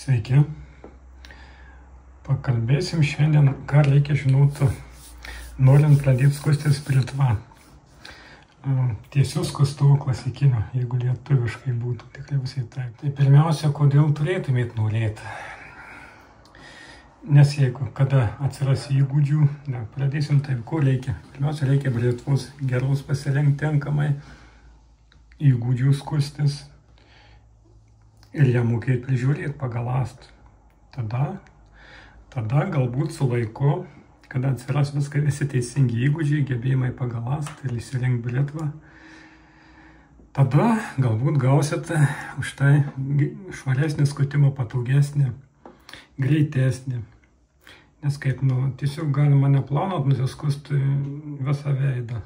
Sveiki. Pakalbėsim šiandien, ką reikia žinoti, norint pradėti skustis Britva. Tiesių skustuvų klasikinių, jeigu lietuviškai būtų, tikriausiai taip. Tai pirmiausia, kodėl turėtumėt norėti? Nes jeigu kada atsiras įgūdžių, pradėsim taip, ko reikia. Pirmiausia, reikia Britvos geros pasirinkti tinkamai, įgūdžių skustis ir ją mokėti prižiūrėti, pagalast. Tada galbūt su laiku, kada atsiras visi teisingi įgūdžiai, gebėjimai pagalast ir įsirinkti Britvą, tada galbūt gausite už tai švaresnį skutimą, patogesnį, greitesnį. Nes kaip, tiesiog galima neplaunant nusiskusti visą veidą,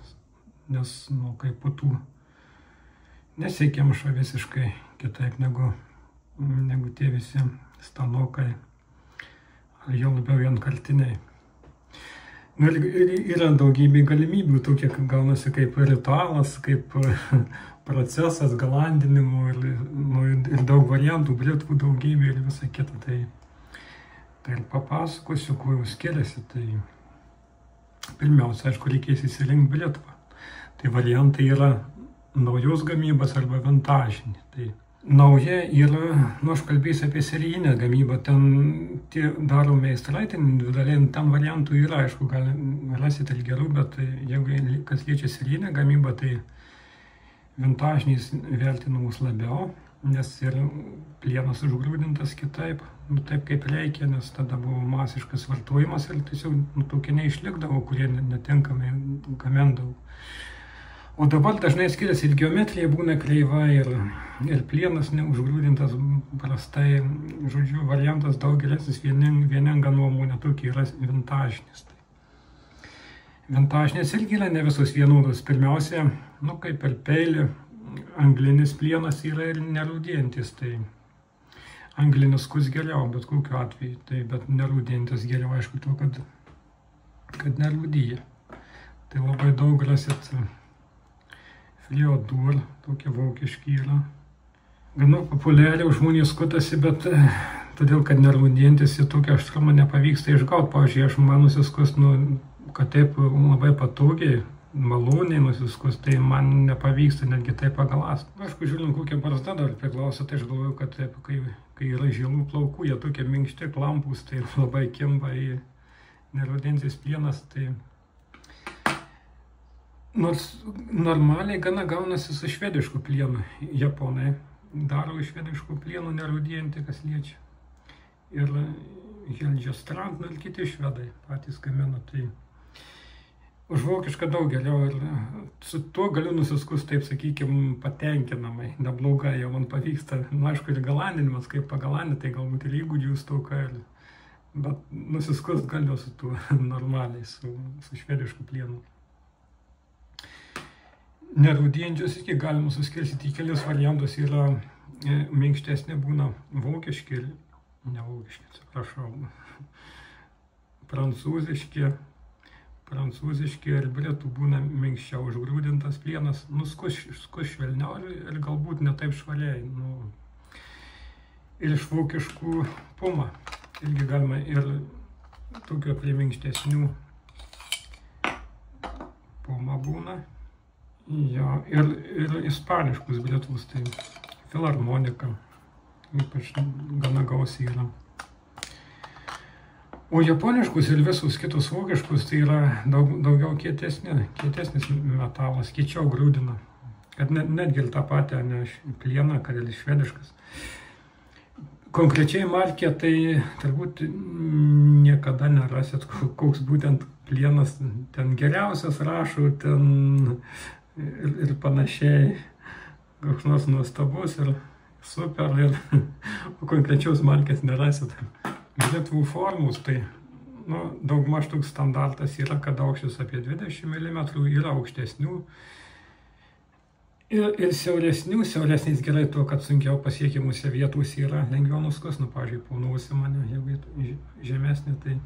nes, kaip putų nesiekiamša visiškai kitaip negu tie visi stanokai, ar jau labiau vienkartiniai. Ir yra daugybė galimybių, tokie gaunasi kaip ritualas, kaip procesas galandinimo ir daug variantų, Britvų daugybė ir visa kita. Tai ir papasakosiu, kuo jau skiriasi. Tai pirmiausia, aišku, reikės įsirinkti Britvą. Tai variantai yra naujos gamybos arba vintažinė. Tai nauja yra, aš kalbėsiu apie serijinę gamybą, ten tie daro meistrai, ten individualiai, ten variantų yra, aišku, rasite ir gerų, bet jeigu kas liečia serijinę gamybą, tai vintažiniais vertinamus labiau, nes ir plienas užgrūdintas kitaip, taip kaip reikia, nes tada buvo masiškas vartojimas ir tiesiog tokie neišlikdavo, kurie netinkamai gamindavo. O dabar dažnai skiriasi ir geometrija būna kreiva, ir plienas neužgrūdintas prastai. Žodžiu, variantas daug geresnis, vieninga nuomonė tokia yra vintažinis. Vintažinės irgi yra ne visos vienodos. Pirmiausia, kaip per peilį, anglinis plienas yra ir nerūdijantis. Tai anglinis skus geriau, bet kokiu atveju. Bet nerūdijantis geriau, aišku, to, kad nerūdyja. Tai labai daug rasit Fliodor, tokie vokiški yra. Gana populiariai žmonės skutasi, bet todėl, kad nerūdijantis į tokią aštrumą nepavyksta išgauti. Pavyzdžiui, aš man nusiskust, kad taip labai patogiai, maloniai nusiskust, tai man nepavyksta netgi taip pagalast. Aišku, žiūrint, kokia barzda dar priklauso, tai aš galvoju, kad taip, kai yra žilų plaukų, jie tokie minkšti, klampūs, tai labai kimba į nerūdijantis plienas. Tai nors normaliai gana gaunasi su švedišku plienu. Japonai daro iš švediškų plienų nerūdijantį, kas liečia. Ir Helgestrand, ir kiti švedai patys gamina. Tai už vokišką daug geriau ir su tuo galiu nusiskust, taip sakykime, patenkinamai, neblogai, jau man pavyksta. Aišku, ir galandinimas, kaip pagalandinti, tai galbūt ir įgūdžių stoka, bet nusiskust galiu su tuo normaliai, su švedišku plienu. Nerūdijančius irgi galima suskirstyti į kelius variantus, yra minkštesnė būna vokiški, ne vokiški, atsiprašau, prancūziški ir britų būna minkščiau užgrūdintas plienas, skus švelniau ir galbūt ne taip švariai. Ir iš vokiškų puma irgi galima ir tokio prie minkštesnių puma būna. Ja, ir ispaniškus Britvus, tai filharmonika, ypač gana gausiai yra. O japoniškus ir visus kitus vokiškus, tai yra daugiau kietesnis metalas, kiečiau grūdina. Kad netgi ir tą patį plieną, kad ir švediškas. Konkrečiai markė, tai turbūt niekada nerasit, koks būtent plienas ten geriausias rašo, ten ir panašiai, koks nors nuostabus ir super, ir konkrečiaus markės nerasit. Britvų formos, tai daugmaž toks standartas yra, kad aukštis apie 20 mm, yra aukštesnių ir siauresnis gerai tuo, kad sunkiau pasiekimuose vietose yra lengviau nuskust, pavyzdžiui, paunosi mane, jeigu žemesnė, tai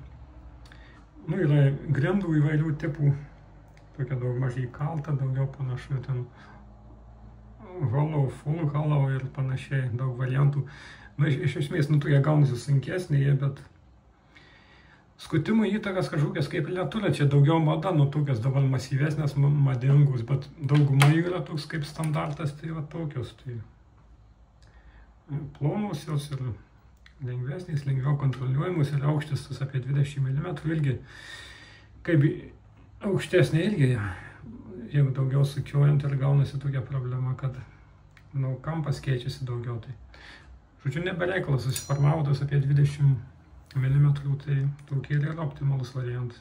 yra grindų įvairių tipų, tokia daug mažai kalta, daugiau panašu, ten hollow, full hollow ir panašiai, daug variantų. iš esmės, jie gaunasi sunkesnė, bet skutimo įtakas kažkokias kaip ir neturi, čia daugiau mada, tokios dabar masyvesnės, madingus, bet dauguma yra toks kaip standartas, tai va tokios, tai plonos jos ir lengvesnės, lengviau kontroliuojamos ir aukštis tas apie 20 mm irgi, kaip aukštesnė irgi, jeigu daugiau sukiojant ir gaunasi tokia problema, kad kampas keičiasi daugiau, tai žodžiu, nebereikalas susiformavo tas apie 20 mm, tai tokie ir yra optimalus variantas.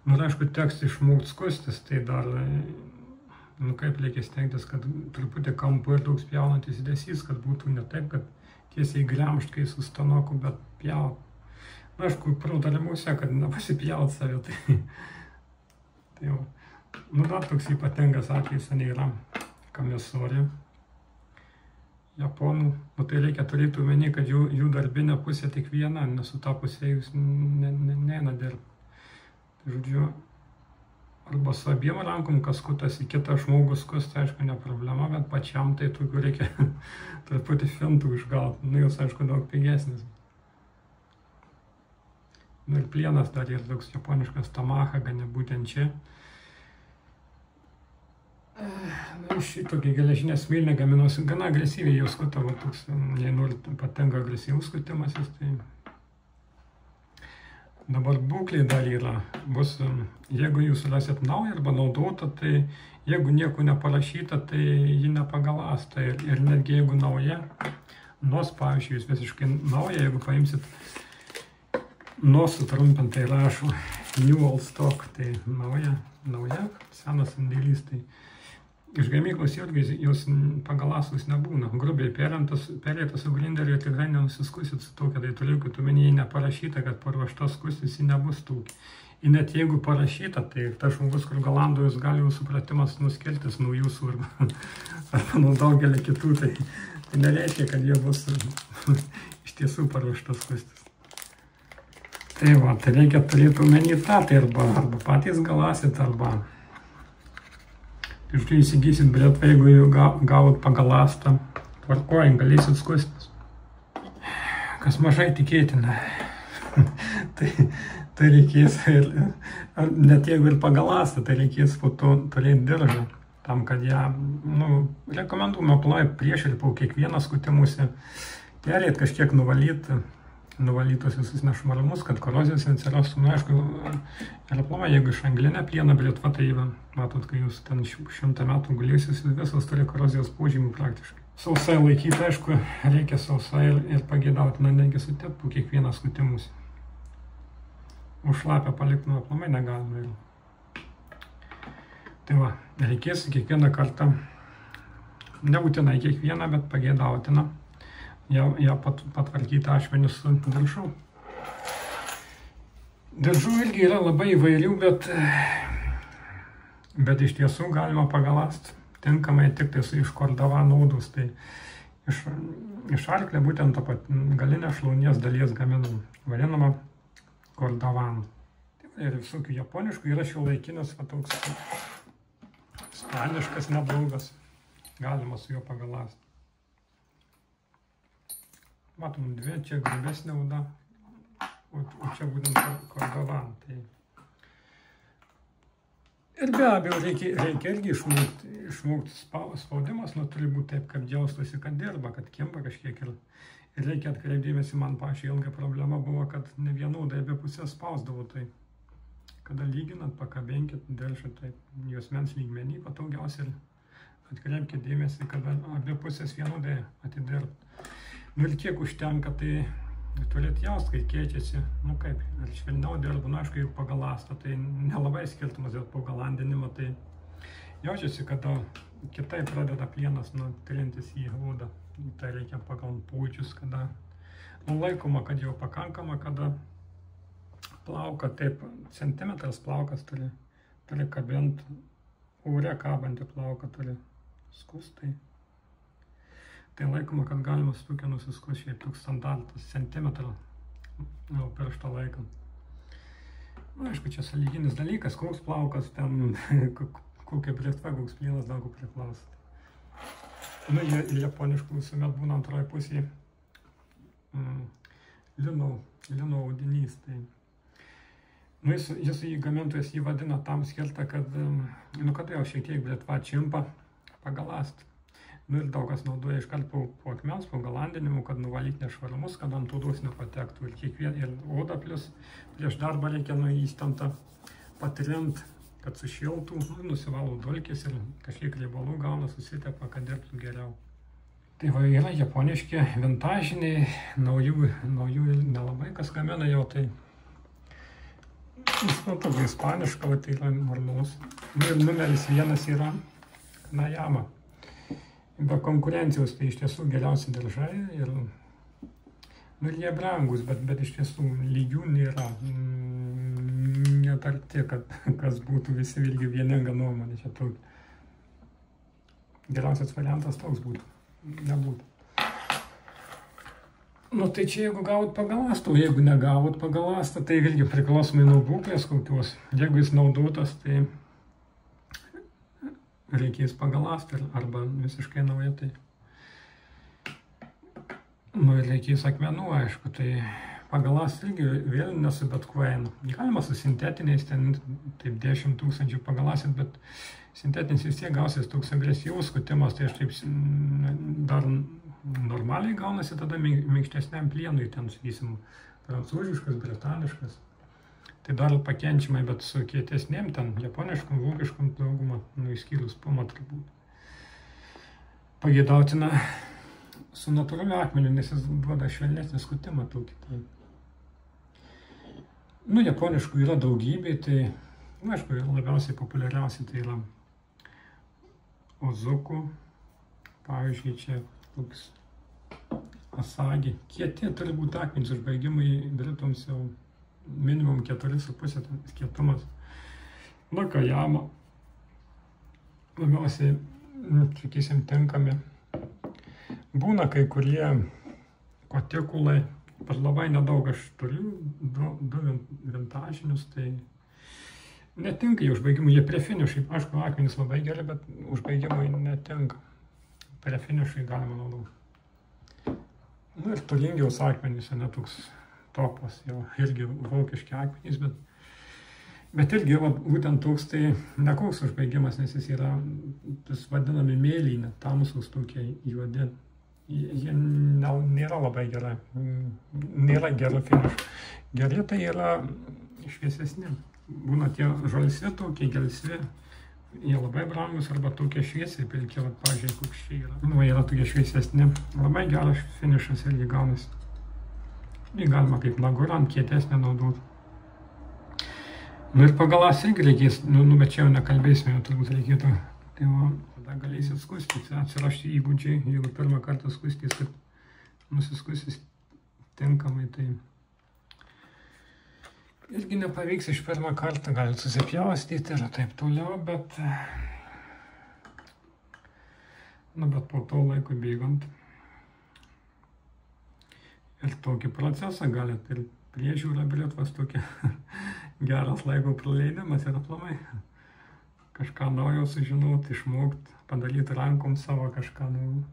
Ir aišku, teks išmokti skustis, tai dar, kaip reikia stengtis, kad truputį kampu ir daug spjaunantis judesys, kad būtų ne taip, kad tiesiai gremžt, su stanoku, bet pjaut. Aišku, pradarimuose, kad nepasipjaut save, tai jau. Dar toks ypatingas atvejis yra kamisorė japonų. Tai reikia turėti omeny, kad jų darbinė pusė tik viena, nes su ta pusė jūs neina dirbti. Tai žodžiu, arba su abiem rankom kas skutasi, kitas žmogus skusti, aišku, ne problema, bet pačiam tai tokių reikia truputį fintų išgauti. Jos, aišku, daug pigesnis. Ir plienas dar yra toks japoniškas tamaha, gana būtent čia. Šitokį geležinę smilnę gaminosi gana agresyviai, jau skutavo toks, jei nori patenka agresyvus skutimasis, tai dabar būklė dar yra, bus, jeigu jūs rasit naują arba naudotą, tai jeigu nieko neparašyta, tai ji nepagalasta. Ir netgi jeigu nauja, nors, pavyzdžiui, jūs visiškai nauja, jeigu paimsit nors sutrumpintai rašo New Old Stock, tai nauja, senas sandėlys, tai iš gamyklos irgi jūs pagalastus nebūna. Grubiai perėtas su grinderiu tikrai nenusiskusit su tokia, tai turėkit omenyje neparašyta, kad paruošta skustis ji nebus tokia. Ir net jeigu parašyta, tai tas žmogus, kur galando, jūs gali jų supratimas nuskiltis nuo jūsų arba nuo daugelį kitų, tai nereiškia, kad jie bus iš tiesų paruošta skustis. Tai va, tai reikia turėti omenyje tą, tai arba patys galasit, arba ir kai įsigysit bilietą, jeigu jau gavot pagalastą, tvarkojant, galėsit skustis. Kas mažai tikėtina. tai reikės, net jeigu ir pagalastą, tai reikės po to turėti diržą. Tam, kad ją, rekomenduojame plojai prieš ir po kiekvieną skutimusi perėt, kažkiek nuvalytos visus nešvarumus, kad korozijos atsirastų. Aišku, ir plomai, jeigu iš anglinę plieną bilietva, tai matot, kai jūs ten 100 metų gulėsis, visos turi korozijos požymių praktiškai. Sausai laikyti, aišku, reikia sausai ir pageidautina netgi sutepti po kiekvieną skutimus. Užšlapę palikti plomai negalima. Tai va, reikės kiekvieną kartą, nebūtinai kiekvieną, bet pageidautina ją patvarkyti ašmenis su diržu. Diržų irgi yra labai įvairių, bet iš tiesų galima pagalast tinkamai tik tai su iš kordavano naudus. Tai iš arklio būtent tą pat galinę šlaunies dalies gaminam, vadinama kordavanu. Ir visokių japoniškų yra šiuolaikinis toks spaniškas neblogas, galima su juo pagalast. Matom, dvi, čia grubesnė oda, o čia būtent kordovan. Ir be abejo, reikia irgi išmokti spaudimas, turi būti taip, kad jaustusi, kad dirba, kad kimba kažkiek. Ir reikia atkreipdėmėsi, man pačiai ilga problema buvo, kad ne vienodai abi pusės spausdavo. Tai kada lyginant, pakabinkit diržą, tai juosmens lygmenį patogiausia ir atkreipkite dėmesį, kad abi pusės vienodai atidirbti. Ir kiek užtenka, tai turėti jaust, kai keičiasi, kaip, ar švelniau dirba, aišku, jeigu pagalasta, tai nelabai skirtumas dėl pagalandinimo, tai jaučiasi, kada kitaip pradeda plienas trintis į odą. Tai reikia pagal pojūčius, kada laikoma, kad jau pakankama, kada plauka, taip, centimetras plaukas turi kabinti, ore kabantį plauką turi skustai. Tai laikoma, kad galima su tokia nusiskus, šiaip toks standartas, centimetrą pirštą laikant. Aišku, čia sąlyginis dalykas, koks plaukas ten, kokia brietva, koks plienas daug priklauso. Nu, jie japoniškų visuomet būna antroje pusėje lino audinys. Tai, nu, jis gamintojas jį vadina tam skirtą, kad, nu, kada jau šiek tiek blėtva čimpa pagalast. Nu, ir daug kas naudoja iškart po akmens, po galandinimu, kad nuvalyti nešvarumus, kad ant odos nepatektų. Ir oda prieš darbą reikia įstantą patrint, kad sušiltų, nusivalo dulkės ir kažkiek riebalų gauna, susitepa, kad dirbtų geriau. Tai va, yra japoniški vintažiniai, naujų nelabai kas gamina jau, tai tokia ispaniška, va, tai yra normalus. Ir numeris 1 yra Kanayama. Be konkurencijos tai iš tiesų geriausi diržai ir jie brangus, bet iš tiesų lygių nėra. Net arti, kad kas būtų visi irgi vieninga nuomonė čia tokia. Geriausias variantas toks būtų, nebūtų. Nu tai čia jeigu gavot pagalastą, o jeigu negavot pagalastą, tai irgi priklausomai nuo būklės kokios. Jeigu jis naudotas, tai reikės pagalastą arba visiškai nauja, tai nu ir reikės akmenų, aišku, tai pagalastą irgi vėl nesu bet kuo eina. Galima su sintetiniais, ten taip 10 000 pagalasit, bet sintetinis vis tiek gausis toks agresyvus skutimas, tai aš taip dar normaliai gaunasi tada minkštesniam plienui, ten sakysim, prancūziškas, britaniškas. Tai dar pakenčiamai, bet su kietesnėm, ten japoniškom, vokiškom daugumą, išskyrus pumą turbūt. Pageidautina su natūraliu akmeniu, nes jis duoda švelnesnį skutimą tokį. Nu, japoniškų yra daugybė, tai, aišku, labiausiai populiariausi tai yra ozuku, pavyzdžiui, čia toks asagi. Kieti turi būti akmenys, užbaigimai britams jau minimum 4,5 kietumas. Nakajama labiausiai, sakysim, tinkami. Būna kai kurie kotikulai, bet labai nedaug aš turiu, du vintažinius, tai netinka jie užbaigimui, jie prie finišai, aišku, akmenys labai geri, bet užbaigimui netinka. Prie finišai galima naudoti. Nu ir Turingiaus akmenys, netoks topas, jau irgi vokiški akmenys, bet irgi būtent toks tai nekoks užbaigimas, nes jis yra, tas vadinami mėlynė, tamsus tokie juodi. Jie nėra labai gerai, nėra gero finišo. Geri tai yra šviesesni. Būna tie žalsvi tokie, gelsvi, jie labai brangus, arba tokie šviesiai pilki, pavyzdžiui, kukščiai yra. Nu, yra tokie šviesesni, labai geras finišas irgi gaunasi. Jį galima kaip nagurant kietesnę naudoti. Nu ir pagalas irgi reikės, bet čia jau nekalbėsime, jau turbūt reikėtų. Tai va, tada galėsit skustyti, atsirašti įgūdžiai, jeigu pirmą kartą skustys, kad nusiskusis tinkamai, tai irgi nepavyks iš pirmą kartą, galit susipjaustyti ir taip toliau, bet po to laiko bėgant. Ir tokį procesą galit ir priežiūrą britvas tokia geras laiko praleidimas ir aplamai kažką naujo sužinoti, išmokti, padaryti rankom savo kažką,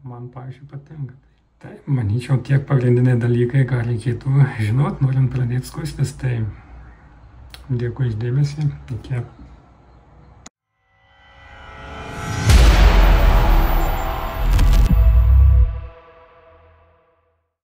man, pavyzdžiui, patinka. Tai, manyčiau, tiek pagrindiniai dalykai, ką reikėtų žinoti, norint pradėti skustis, tai dėkui iš dėmesį, iki.